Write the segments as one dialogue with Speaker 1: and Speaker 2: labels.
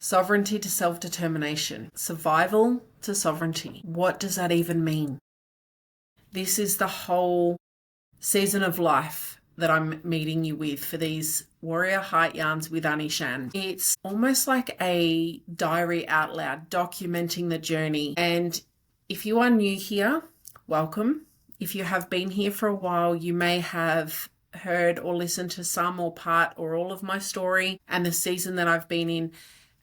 Speaker 1: Sovereignty to self-determination. Survival to sovereignty. What does that even mean? This is the whole season of life that I'm meeting you with for these Warrior Heart Yarns with Anishan. It's almost like a diary out loud, documenting the journey. And if you are new here, welcome. If you have been here for a while, you may have heard or listened to some or part or all of my story and the season that I've been in.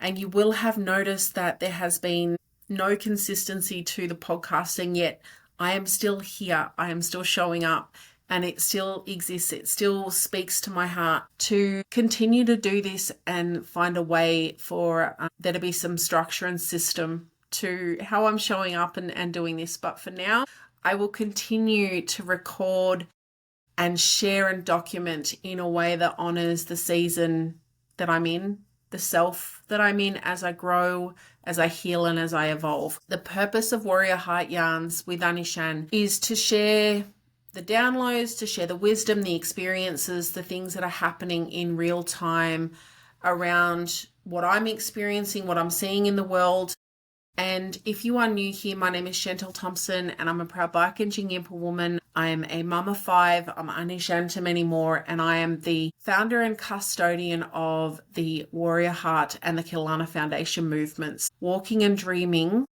Speaker 1: And you will have noticed that there has been no consistency to the podcasting yet. I am still here. I am still showing up. And it still exists. It still speaks to my heart to continue to do this and find a way for there to be some structure and system to how I'm showing up and doing this. But for now, I will continue to record and share and document in a way that honors the season that I'm in, the self that I'm in as I grow, as I heal, and as I evolve. The purpose of Warrior Heart Yarns with Anishan is to share the downloads, to share the wisdom, the experiences, the things that are happening in real time around what I'm experiencing, what I'm seeing in the world. And if you are new here, my name is Chantal Thompson and I'm a proud Black and Jingimpa woman. I am a mum of 5, I'm Anishan to many more, and I am the founder and custodian of the Warrior Heart and the Kilana Foundation movements, Walking and Dreaming,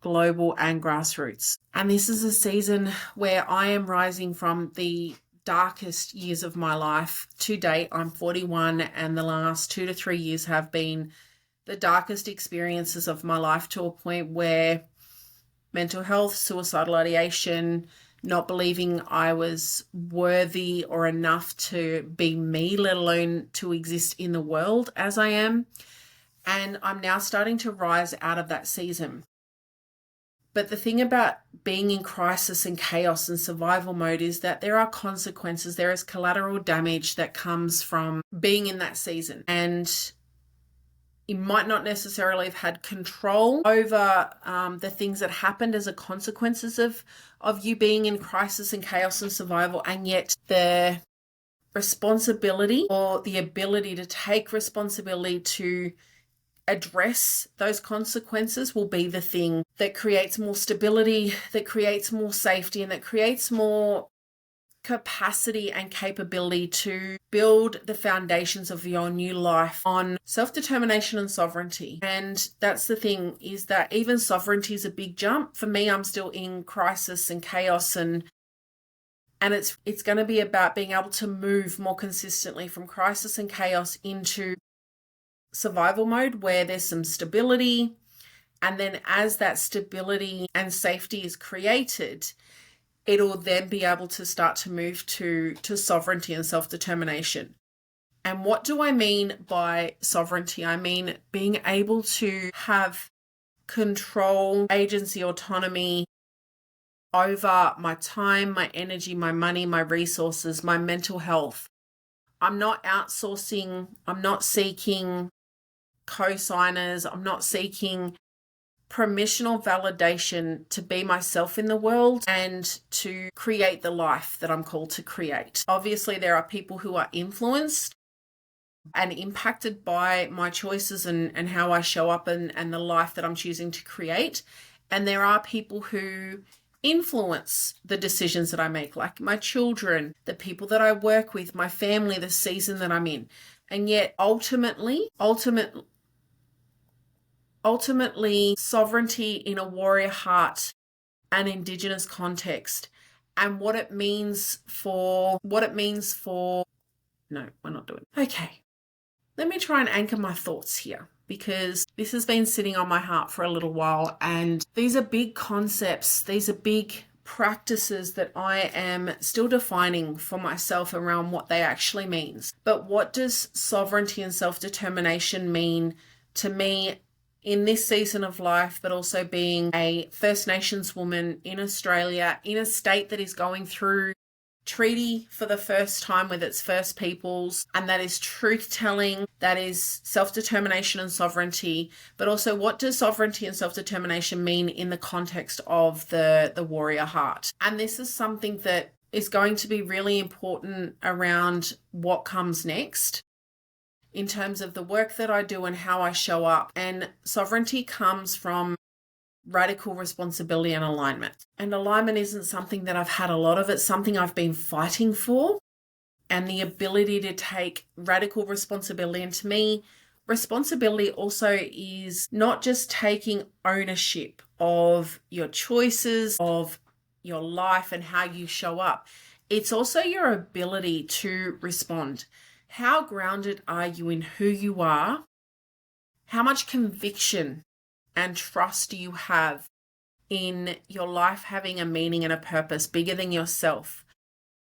Speaker 1: global and grassroots. And this is a season where I am rising from the darkest years of my life to date. I'm 41 and the last 2 to 3 years have been the darkest experiences of my life, to a point where mental health, suicidal ideation, not believing I was worthy or enough to be me, let alone to exist in the world as I am. And I'm now starting to rise out of that season. But the thing about being in crisis and chaos and survival mode is that there are consequences. There is collateral damage that comes from being in that season. And you might not necessarily have had control over the things that happened as a consequences of you being in crisis and chaos and survival. And yet the responsibility or the ability to take responsibility to address those consequences will be the thing that creates more stability, that creates more safety, and that creates more capacity and capability to build the foundations of your new life on self-determination and sovereignty. And that's the thing, is that even sovereignty is a big jump. For me, I'm still in crisis and chaos, and it's going to be about being able to move more consistently from crisis and chaos into survival mode where there's some stability. And then as that stability and safety is created, it'll then be able to start to move to sovereignty and self-determination. And what do I mean by sovereignty? I mean being able to have control, agency, autonomy over my time, my energy, my money, my resources, my mental health. I'm not outsourcing, I'm not seeking co-signers, I'm not seeking permissional validation to be myself in the world and to create the life that I'm called to create. Obviously, there are people who are influenced and impacted by my choices and how I show up and the life that I'm choosing to create. And there are people who influence the decisions that I make, like my children, the people that I work with, my family, the season that I'm in. And yet ultimately, sovereignty in a warrior heart and Indigenous context, and what it means for, no, we're not doing it. Okay. Let me try and anchor my thoughts here, because this has been sitting on my heart for a little while, and these are big concepts. These are big practices that I am still defining for myself around what they actually means. But what does sovereignty and self-determination mean to me in this season of life, but also being a First Nations woman in Australia, in a state that is going through treaty for the first time with its First Peoples, and that is truth-telling, that is self-determination and sovereignty, but also what does sovereignty and self-determination mean in the context of the warrior heart? And this is something that is going to be really important around what comes next. in terms of the work that I do and how I show up. And sovereignty comes from radical responsibility and alignment. And alignment isn't something that I've had a lot of. It's something I've been fighting for. And the ability to take radical responsibility. And to me, responsibility also is not just taking ownership of your choices, of your life and how you show up. It's also your ability to respond. How grounded are you in who you are? How much conviction and trust do you have in your life having a meaning and a purpose bigger than yourself?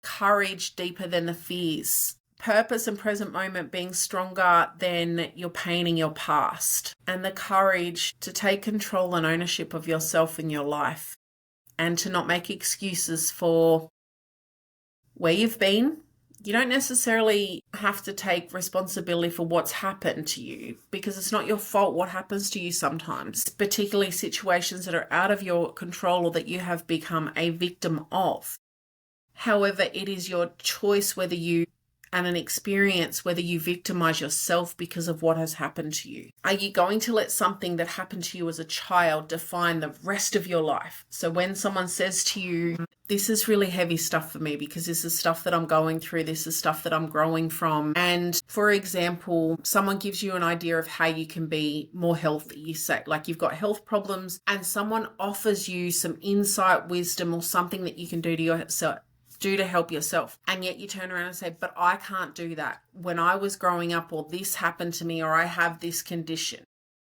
Speaker 1: Courage deeper than the fears. Purpose and present moment being stronger than your pain in your past. And the courage to take control and ownership of yourself and your life. And to not make excuses for where you've been. You don't necessarily have to take responsibility for what's happened to you because it's not your fault what happens to you sometimes, particularly situations that are out of your control or that you have become a victim of. However, it is your choice whether you, and an experience, whether you victimize yourself because of what has happened to you. Are you going to let something that happened to you as a child define the rest of your life? So when someone says to you, this is really heavy stuff for me because this is stuff that I'm going through, this is stuff that I'm growing from. And for example, someone gives you an idea of how you can be more healthy. You say, like, you've got health problems and someone offers you some insight, wisdom, or something that you can do to help yourself. And yet you turn around and say, but I can't do that. When I was growing up, or this happened to me, or I have this condition.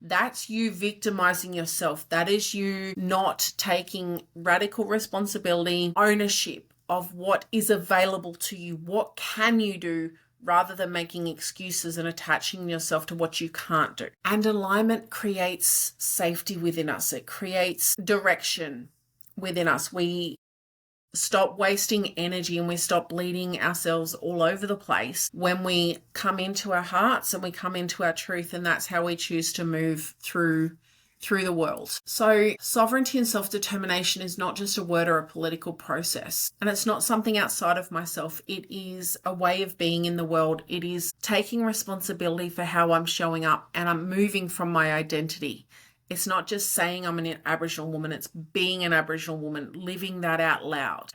Speaker 1: That's you victimizing yourself. That is you not taking radical responsibility, ownership of what is available to you. What can you do, rather than making excuses and attaching yourself to what you can't do. And alignment creates safety within us. It creates direction within us. We stop wasting energy and we stop bleeding ourselves all over the place when we come into our hearts and we come into our truth, and that's how we choose to move through the world. So sovereignty and self-determination is not just a word or a political process, and it's not something outside of myself. It is a way of being in the world. It is taking responsibility for how I'm showing up, and I'm moving from my identity. It's not just saying I'm an Aboriginal woman, it's being an Aboriginal woman, living that out loud.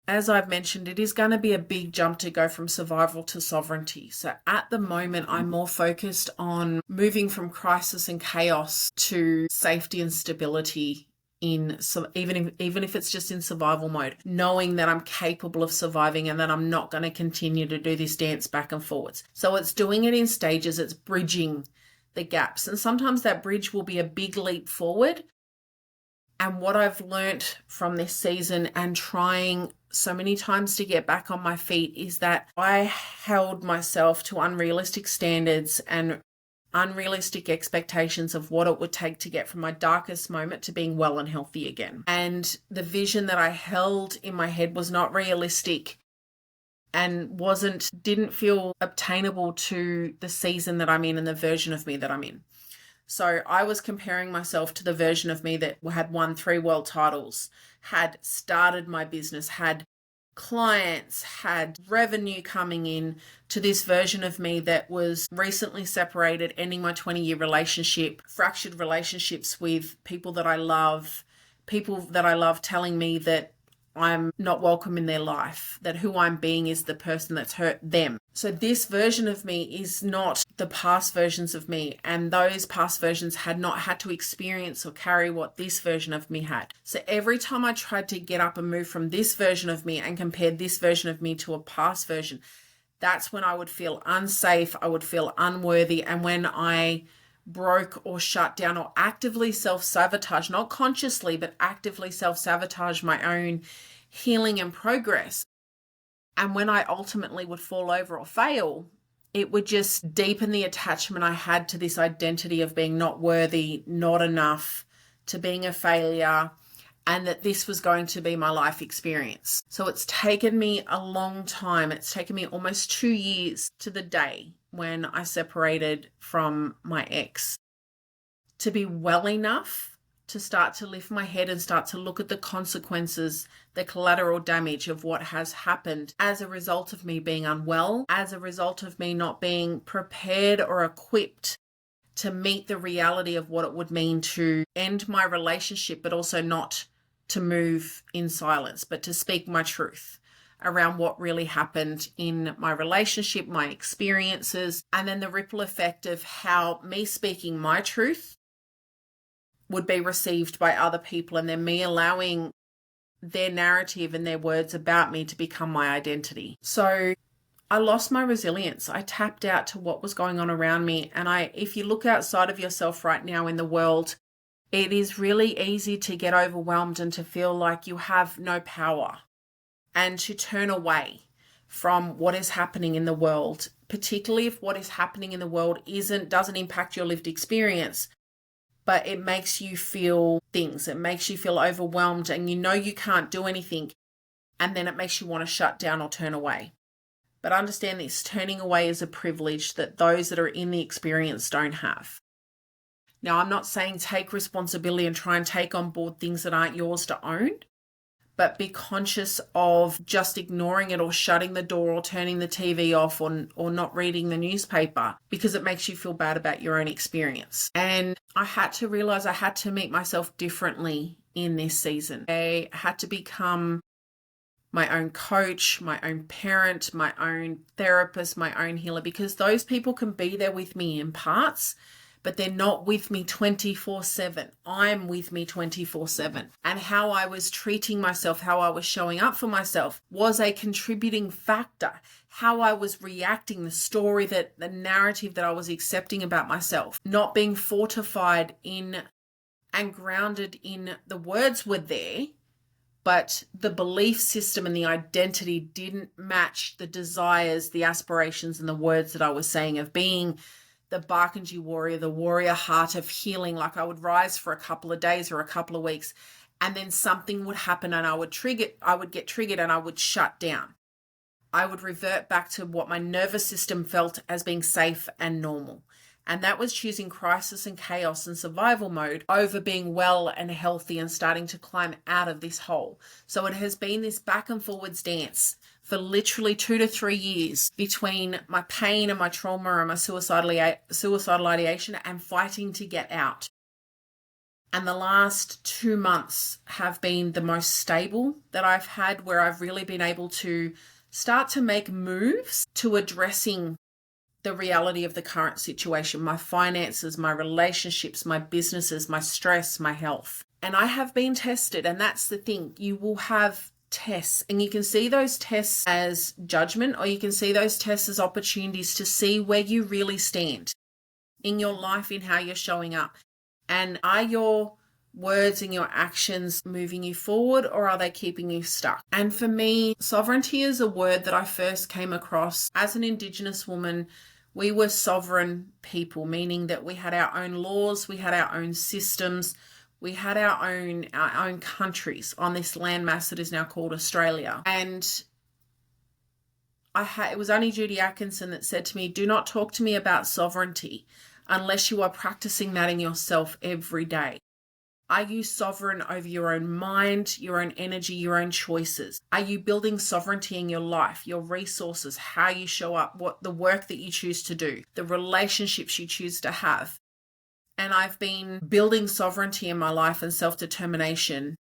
Speaker 1: As I've mentioned, it is going to be a big jump to go from survival to sovereignty. So at the moment, I'm more focused on moving from crisis and chaos to safety and stability, even if it's just in survival mode, knowing that I'm capable of surviving and that I'm not going to continue to do this dance back and forwards. So it's doing it in stages, it's bridging the gaps. And sometimes that bridge will be a big leap forward. And what I've learnt from this season and trying so many times to get back on my feet is that I held myself to unrealistic standards and unrealistic expectations of what it would take to get from my darkest moment to being well and healthy again. And the vision that I held in my head was not realistic and didn't feel obtainable to the season that I'm in and the version of me that I'm in. So I was comparing myself to the version of me that had won 3 world titles, had started my business, had clients, had revenue coming in, to this version of me that was recently separated, ending my 20-year relationship, fractured relationships with people that I love telling me that I'm not welcome in their life, that who I'm being is the person that's hurt them. So this version of me is not the past versions of me, and those past versions had not had to experience or carry what this version of me had. So every time I tried to get up and move from this version of me and compare this version of me to a past version, that's when I would feel unsafe, I would feel unworthy, and when I broke or shut down or actively self-sabotage, not consciously, but actively self-sabotage my own healing and progress. And when I ultimately would fall over or fail, it would just deepen the attachment I had to this identity of being not worthy, not enough, to being a failure, and that this was going to be my life experience. So it's taken me a long time. It's taken me almost 2 years to the day when I separated from my ex to be well enough to start to lift my head and start to look at the consequences, the collateral damage of what has happened as a result of me being unwell, as a result of me not being prepared or equipped to meet the reality of what it would mean to end my relationship, but also not to move in silence, but to speak my truth around what really happened in my relationship, my experiences, and then the ripple effect of how me speaking my truth would be received by other people, and then me allowing their narrative and their words about me to become my identity. So I lost my resilience. I tapped out to what was going on around me. And if you look outside of yourself right now in the world, it is really easy to get overwhelmed and to feel like you have no power and to turn away from what is happening in the world, particularly if what is happening in the world doesn't impact your lived experience, but it makes you feel things. It makes you feel overwhelmed and you know you can't do anything. And then it makes you want to shut down or turn away. But understand this, turning away is a privilege that those that are in the experience don't have. Now, I'm not saying take responsibility and try and take on board things that aren't yours to own, but be conscious of just ignoring it or shutting the door or turning the TV off or not reading the newspaper because it makes you feel bad about your own experience. And I had to realize I had to meet myself differently in this season. I had to become my own coach, my own parent, my own therapist, my own healer, because those people can be there with me in parts, but they're not with me 24/7. I'm with me 24/7. And how I was treating myself, how I was showing up for myself was a contributing factor. How I was reacting, the narrative that I was accepting about myself, not being fortified in and grounded in the words were there, but the belief system and the identity didn't match the desires, the aspirations, and the words that I was saying of being the Barkindji warrior, the warrior heart of healing. Like I would rise for a couple of days or a couple of weeks, and then something would happen and I would get triggered and I would shut down. I would revert back to what my nervous system felt as being safe and normal. And that was choosing crisis and chaos and survival mode over being well and healthy and starting to climb out of this hole. So it has been this back and forwards dance for literally 2 to 3 years between my pain and my trauma and my suicidal ideation and fighting to get out. And the last 2 months have been the most stable that I've had, where I've really been able to start to make moves to addressing the reality of the current situation, my finances, my relationships, my businesses, my stress, my health. And I have been tested, and that's the thing. You will have tests, and you can see those tests as judgment, or you can see those tests as opportunities to see where you really stand in your life, in how you're showing up. And are your words and your actions moving you forward, or are they keeping you stuck? And for me, sovereignty is a word that I first came across as an Indigenous woman. We were sovereign people, meaning that we had our own laws, we had our own systems, we had our own countries on this landmass that is now called Australia. And it was only Judy Atkinson that said to me, do not talk to me about sovereignty unless you are practicing that in yourself every day. Are you sovereign over your own mind, your own energy, your own choices? Are you building sovereignty in your life, your resources, how you show up, what the work that you choose to do, the relationships you choose to have? And I've been building sovereignty in my life and self-determination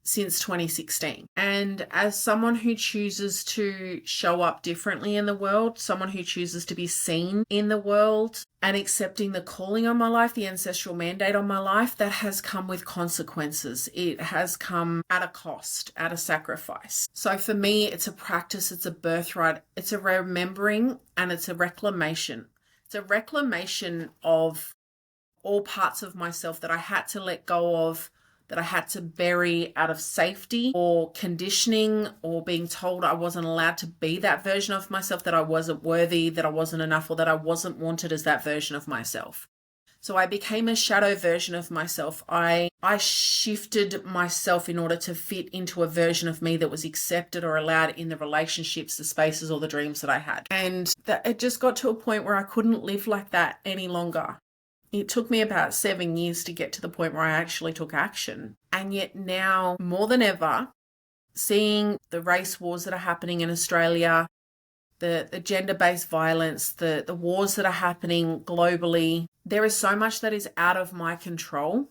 Speaker 1: since 2016. And as someone who chooses to show up differently in the world, someone who chooses to be seen in the world and accepting the calling on my life, the ancestral mandate on my life, that has come with consequences. It has come at a cost, at a sacrifice. So for me, it's a practice, it's a birthright, it's a remembering, and it's a reclamation. It's a reclamation of all parts of myself that I had to let go of, that I had to bury out of safety or conditioning or being told I wasn't allowed to be that version of myself, that I wasn't worthy, that I wasn't enough, or that I wasn't wanted as that version of myself. So I became a shadow version of myself. I shifted myself in order to fit into a version of me that was accepted or allowed in the relationships, the spaces, or the dreams that I had. And it just got to a point where I couldn't live like that any longer. It took me about 7 years to get to the point where I actually took action. And yet now, more than ever, seeing the race wars that are happening in Australia, the gender-based violence, the wars that are happening globally, there is so much that is out of my control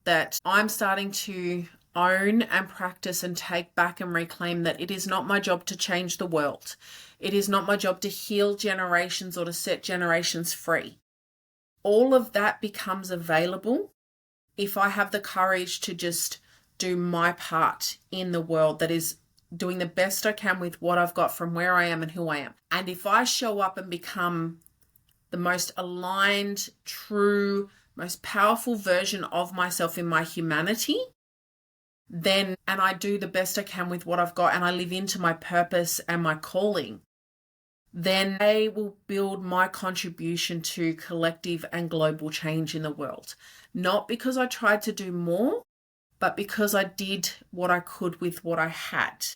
Speaker 1: that I'm starting to own and practice and take back and reclaim that it is not my job to change the world. It is not my job to heal generations or to set generations free. All of that becomes available if I have the courage to just do my part in the world, that is doing the best I can with what I've got from where I am and who I am. And if I show up and become the most aligned, true, most powerful version of myself in my humanity, then, and I do the best I can with what I've got and I live into my purpose and my calling, then I will build my contribution to collective and global change in the world. Not because I tried to do more, but because I did what I could with what I had.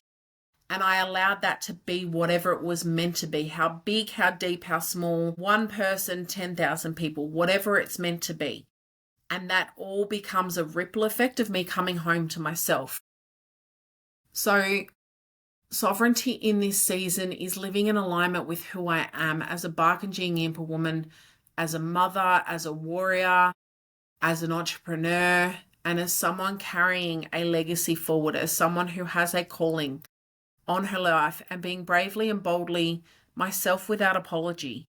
Speaker 1: And I allowed that to be whatever it was meant to be. How big, how deep, how small, one person, 10,000 people, whatever it's meant to be. And that all becomes a ripple effect of me coming home to myself. So sovereignty in this season is living in alignment with who I am as a Barkindji Yimpa woman, as a mother, as a warrior, as an entrepreneur, and as someone carrying a legacy forward, as someone who has a calling on her life, and being bravely and boldly myself without apology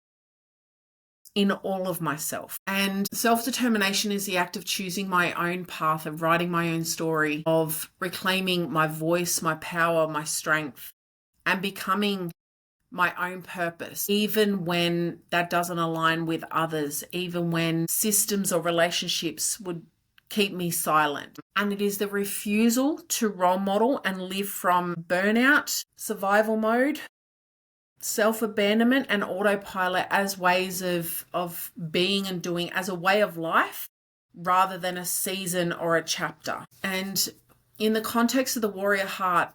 Speaker 1: in all of myself. And self-determination is the act of choosing my own path, of writing my own story, of reclaiming my voice, my power, my strength, and becoming my own purpose, even when that doesn't align with others, even when systems or relationships would keep me silent. And it is the refusal to role model and live from burnout, survival mode, self-abandonment and autopilot as ways of being and doing, as a way of life rather than a season or a chapter. And in the context of the warrior heart,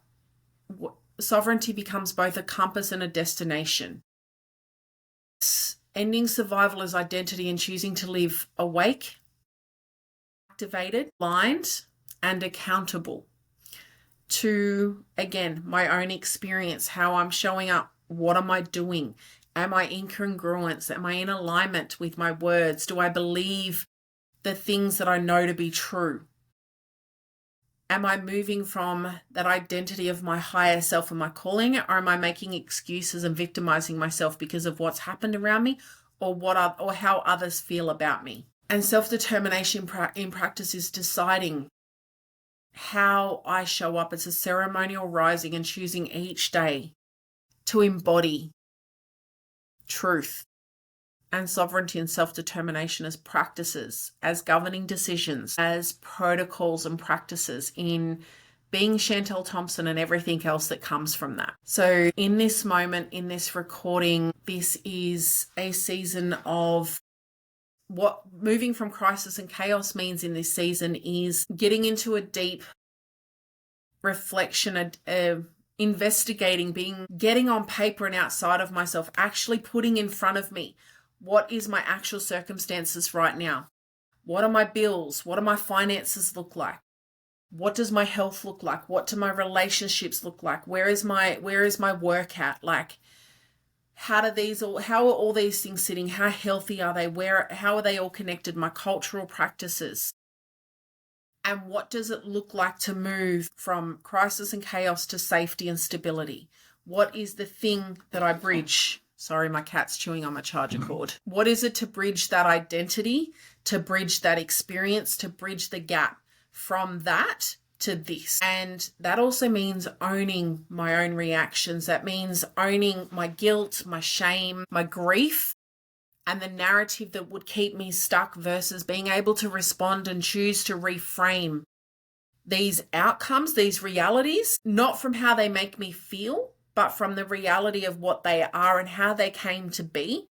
Speaker 1: sovereignty becomes both a compass and a destination. It's ending survival as identity and choosing to live awake, activated, aligned, and accountable to, again, my own experience, how I'm showing up. What am I doing? Am I in congruence? Am I in alignment with my words? Do I believe the things that I know to be true? Am I moving from that identity of my higher self and my calling, or am I making excuses and victimizing myself because of what's happened around me or how others feel about me? And self-determination in practice is deciding how I show up. It's a ceremonial rising and choosing each day to embody truth and sovereignty and self-determination as practices, as governing decisions, as protocols and practices in being Chantel Thompson and everything else that comes from that. So in this moment, in this recording, this is a season of what moving from crisis and chaos means in this season is getting into a deep reflection, investigating, getting on paper and outside of myself, actually putting in front of me, what is my actual circumstances right now? What are my bills? What do my finances look like? What does my health look like? What do my relationships look like? Where is my work at? Like, how are all these things sitting? How healthy are they? How are they all connected? My cultural practices. And what does it look like to move from crisis and chaos to safety and stability? What is the thing that I bridge? Sorry, my cat's chewing on my charger cord. What is it to bridge that identity, to bridge that experience, to bridge the gap from that to this? And that also means owning my own reactions. That means owning my guilt, my shame, my grief, and the narrative that would keep me stuck, versus being able to respond and choose to reframe these outcomes, these realities, not from how they make me feel, but from the reality of what they are and how they came to be,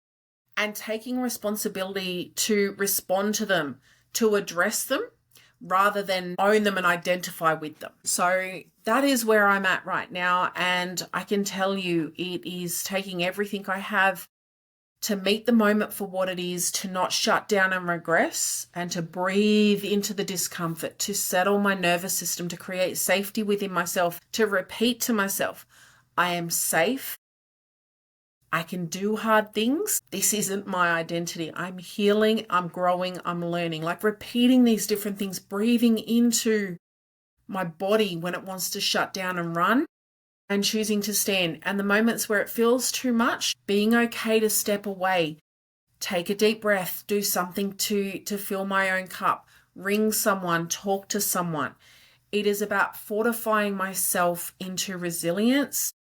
Speaker 1: and taking responsibility to respond to them, to address them, rather than own them and identify with them. So that is where I'm at right now. And I can tell you it is taking everything I have to meet the moment for what it is, to not shut down and regress, and to breathe into the discomfort, to settle my nervous system, to create safety within myself, to repeat to myself, I am safe. I can do hard things. This isn't my identity. I'm healing, I'm growing, I'm learning. Like repeating these different things, breathing into my body when it wants to shut down and run, and choosing to stand. And the moments where it feels too much, being okay to step away, take a deep breath, do something to fill my own cup, ring someone, talk to someone. It is about fortifying myself into resilience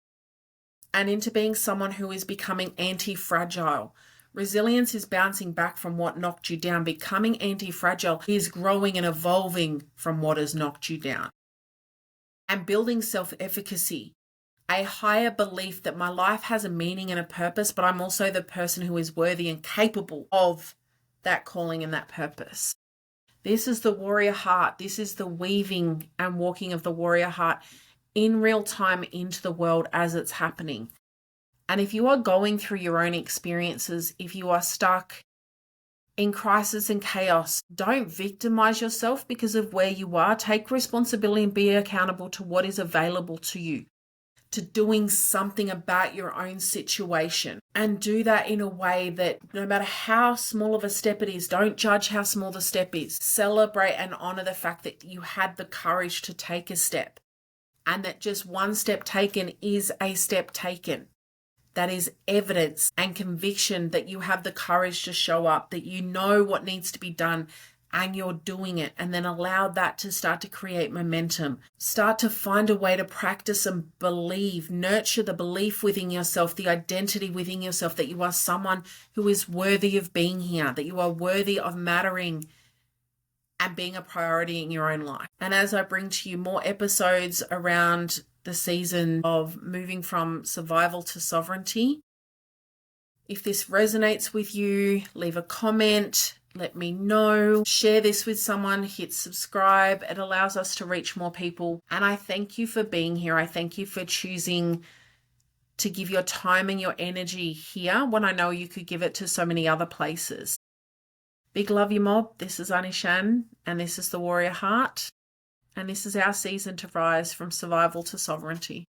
Speaker 1: and into being someone who is becoming anti-fragile. Resilience is bouncing back from what knocked you down. Becoming anti-fragile is growing and evolving from what has knocked you down. And building self-efficacy, a higher belief that my life has a meaning and a purpose, but I'm also the person who is worthy and capable of that calling and that purpose. This is the warrior heart. This is the weaving and walking of the warrior heart in real time into the world as it's happening. And if you are going through your own experiences, if you are stuck in crisis and chaos, don't victimize yourself because of where you are. Take responsibility and be accountable to what is available to you, to doing something about your own situation, and do that in a way that no matter how small of a step it is, don't judge how small the step is. Celebrate and honor the fact that you had the courage to take a step, and that just one step taken is a step taken. That is evidence and conviction that you have the courage to show up, that you know what needs to be done and you're doing it. And then allow that to start to create momentum. Start to find a way to practice and believe, nurture the belief within yourself, the identity within yourself that you are someone who is worthy of being here, that you are worthy of mattering and being a priority in your own life. And as I bring to you more episodes around the season of moving from survival to sovereignty, if this resonates with you, leave a comment, let me know, share this with someone, hit subscribe. It allows us to reach more people. And I thank you for being here. I thank you for choosing to give your time and your energy here when I know you could give it to so many other places. Big love you, mob. This is Anishan, and this is the Warrior Heart. And this is our season to rise from survival to sovereignty.